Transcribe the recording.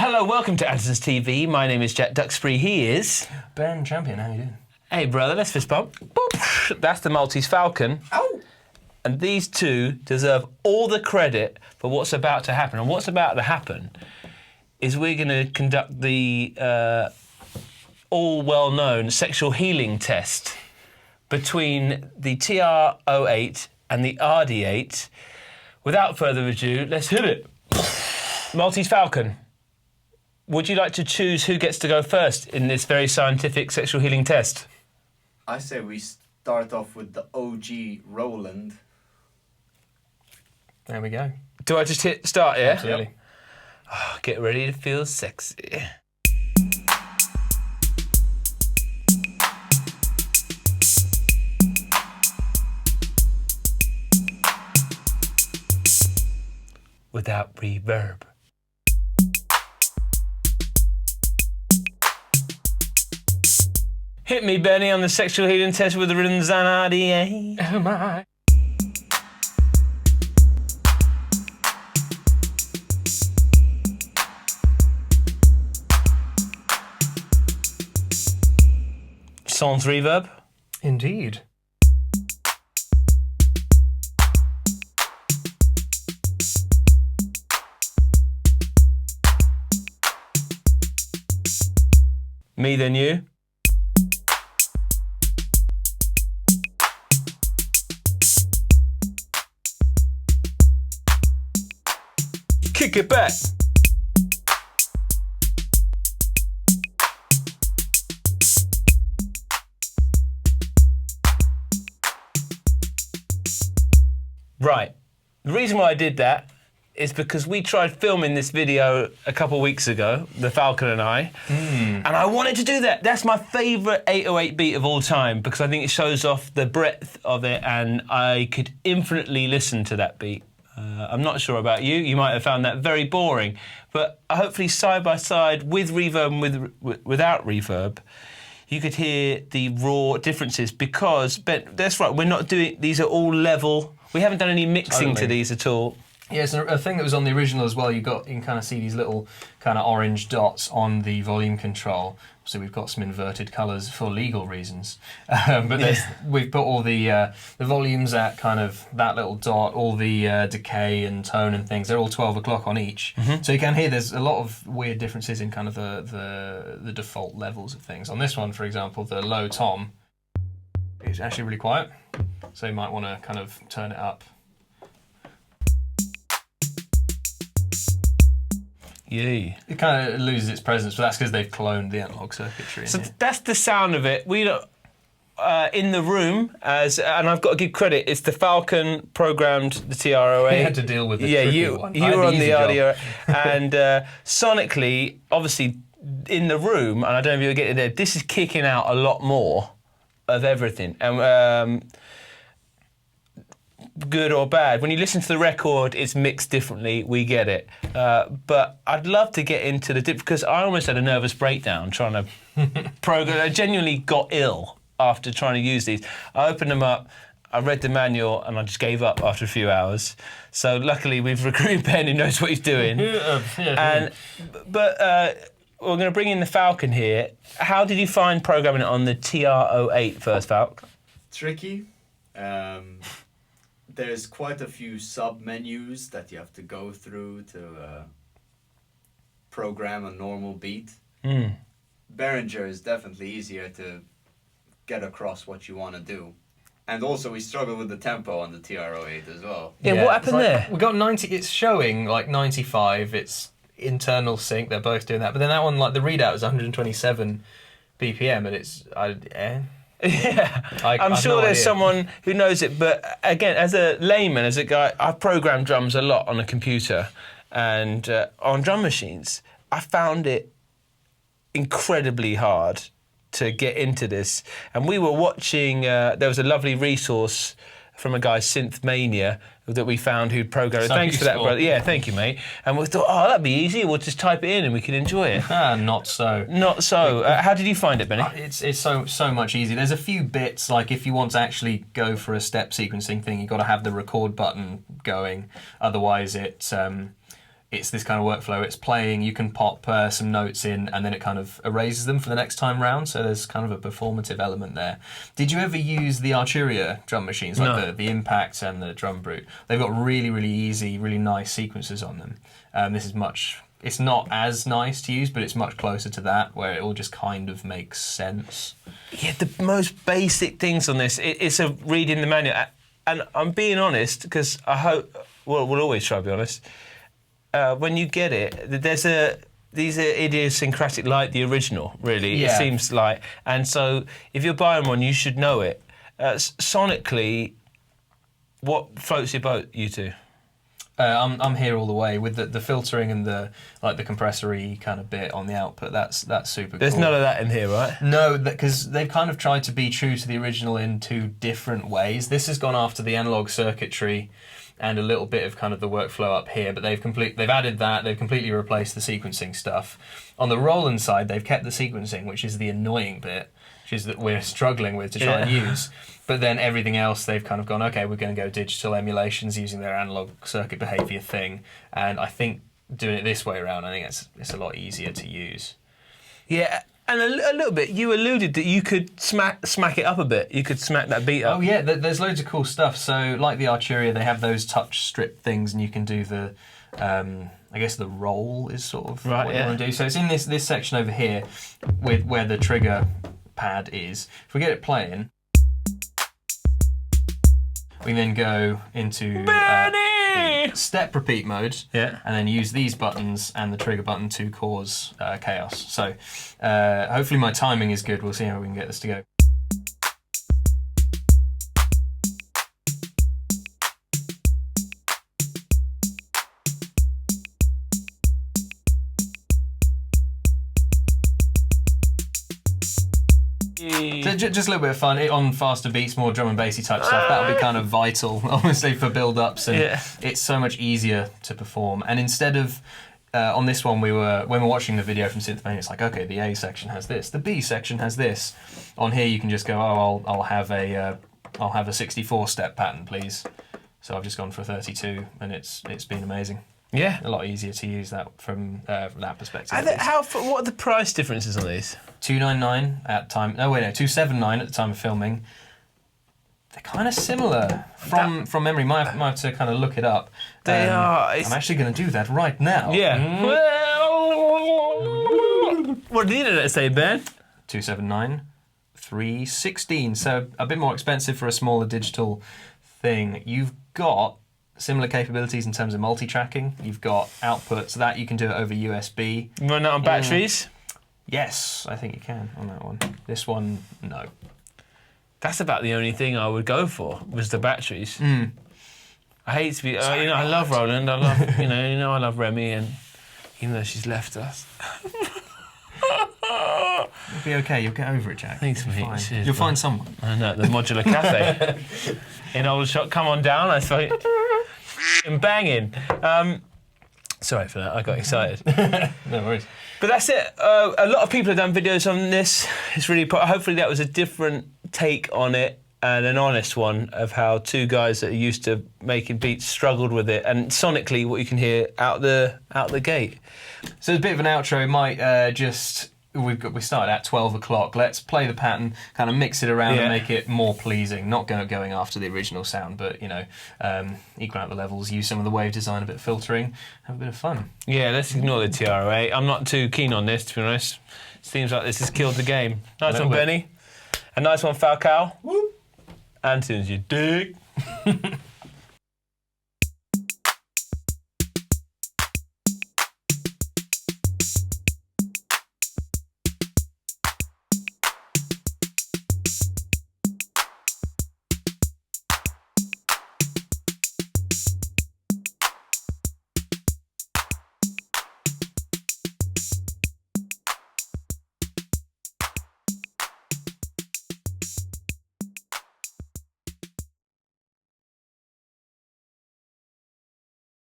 Hello, welcome to Andertons TV. My name is Jack Duxbury. He is... Ben Champion, how you doing? Hey, brother, let's fist bump. Boop. That's the Maltese Falcon. Ow! And these two deserve all the credit for what's about to happen. And what's about to happen is we're going to conduct the all well-known sexual healing test between the TR-08 and the RD-8. Without further ado, let's hit it. Maltese Falcon, would you like to choose who gets to go first in this very scientific sexual healing test? I say we start off with the OG Roland. There we go. Do I just hit start, yeah? Absolutely. Oh, get ready to feel sexy. Without reverb. Hit me, Benny, on the sexual healing test with the rhythms and RDA. Oh my. Sans reverb. Indeed. Me then you. Kick it back. Right. The reason why I did that is because we tried filming this video a couple of weeks ago, the Falcon and I, and I wanted to do that. That's my favourite 808 beat of all time because I think it shows off the breadth of it and I could infinitely listen to that beat. I'm not sure about you, you might have found that very boring, but hopefully side by side with reverb and without reverb, you could hear the raw differences because, Ben, that's right, we're not doing, these are all level, we haven't done any mixing to these at all. Yeah, it's a thing that was on the original as well. You can kind of see these little kind of orange dots on the volume control. So we've got some inverted colours for legal reasons. But we've put all the volumes at kind of that little dot, all the decay and tone and things. They're all 12 o'clock on each. So you can hear there's a lot of weird differences in kind of the default levels of things. On this one, for example, the low tom is actually really quiet. So you might want to kind of turn it up. Yeah. It kind of loses its presence, but that's because they've cloned the analog circuitry. So that's the sound of it. We in the room, and I've got to give credit, it's the Falcon programmed the TR-08. You had to deal with the tricky one. You were on the RD-08. And sonically, obviously, in the room, and I don't know if you'll get it there, this is kicking out a lot more of everything. And good or bad. When you listen to the record, it's mixed differently, we get it. But I'd love to get into the because I almost had a nervous breakdown trying to program. I genuinely got ill after trying to use these. I opened them up, I read the manual, and I just gave up after a few hours. So luckily we've recruited Ben who knows what he's doing. But we're going to bring in the Falcon here. How did you find programming it on the TR-08 first, Falcon? Tricky. There's quite a few sub-menus that you have to go through to program a normal beat. Behringer is definitely easier to get across what you want to do. And also we struggle with the tempo on the TR-08 as well. Yeah, what happened there? We got 90, it's showing like 95, it's internal sync, they're both doing that. But then that one, like the readout is 127 BPM and it's, Yeah, I'm sure there's someone who knows it, but again, as a layman, as a guy, I've programmed drums a lot on a computer and on drum machines. I found it incredibly hard to get into this. And we were watching, there was a lovely resource from a guy, Synth Mania, that we found who'd programmed it. Thanks for that, brother. Yeah, thank you, mate. And we thought, oh, that'd be easy. We'll just type it in and we can enjoy it. Not so. Not so. How did you find it, Benny? It's so much easier. There's a few bits, like if you want to actually go for a step sequencing thing, you've got to have the record button going. Otherwise, it it's this kind of workflow. It's playing, you can pop some notes in, and then it kind of erases them for the next time round, so there's kind of a performative element there. Did you ever use the Arturia drum machines, like the Impact and the Drum Brute? They've got really, really easy, really nice sequences on them. It's not as nice to use, but it's much closer to that, where it all just kind of makes sense. Yeah, the most basic things on this, it's a reading the manual. And I'm being honest, because I hope, well, we'll always try to be honest, when you get it, these are idiosyncratic like the original, really, it seems like. And so if you're buying one, you should know it. Sonically, what floats your boat, you two? I'm here all the way with the filtering and the compressor-y kind of bit on the output. That's super There's cool. none of that in here, right? No, because they've kind of tried to be true to the original in two different ways. This has gone after the analog circuitry and a little bit of kind of the workflow up here, but they've added that. They've completely replaced the sequencing stuff. On the Roland side, they've kept the sequencing, which is the annoying bit, which is that we're struggling with to try and use. But then everything else, they've kind of gone, okay, we're going to go digital emulations using their analog circuit behavior thing. And I think doing it this way around, I think it's a lot easier to use. Yeah, and a little bit, you alluded that you could smack it up a bit. You could smack that beat up. Oh yeah, there's loads of cool stuff. So like the Arturia, they have those touch strip things, and you can do the, I guess the roll is sort of what you want to do. So it's in this section over here with where the trigger pad is. If we get it playing, we then go into the step repeat mode, and then use these buttons and the trigger button to cause chaos. So hopefully my timing is good. We'll see how we can get this to go. So just a little bit of fun. On faster beats, more drum and bassy type stuff, that'll be kind of vital, obviously, for build-ups, and it's so much easier to perform. And instead of, on this one, when we're watching the video from Synthmania, it's like, okay, the A section has this, the B section has this. On here, you can just go, oh, I'll have a 64-step pattern, please. So I've just gone for a 32, and it's been amazing. Yeah, a lot easier to use that from that perspective. What are the price differences on these? $299 at time. No, wait, no, $279 at the time of filming. They're kind of similar from memory. Might have to kind of look it up. They are. I'm actually going to do that right now. Yeah. What did the internet say, Ben? $279, $316. So a bit more expensive for a smaller digital thing. You've got similar capabilities in terms of multi-tracking. You've got output, so that you can do it over USB. You run that on batteries? Yes, I think you can on that one. This one, no. That's about the only thing I would go for, was the batteries. I hate to be, I love Roland, I love, I love Remy, and even though she's left us. You'll be okay, you'll get over it, Jack. Thanks, mate. Cheers, you'll find someone. I know, the Modular Cafe. In Aldershot, come on down, I thought, banging. Sorry for that, I got excited. No worries. But that's it. A lot of people have done videos on this. It's really, hopefully that was a different take on it and an honest one of how two guys that are used to making beats struggled with it, and sonically what you can hear out the gate. So it's a bit of an outro. It might we started at 12 o'clock. Let's play the pattern, kind of mix it around and make it more pleasing. Not going after the original sound, but equal out the levels, use some of the wave design, a bit of filtering, have a bit of fun. Yeah, let's ignore the TR-08. I'm not too keen on this, to be honest. Seems like this has killed the game. Nice one, Benny. A nice one, Falcao. Woo. Andertons, you dig.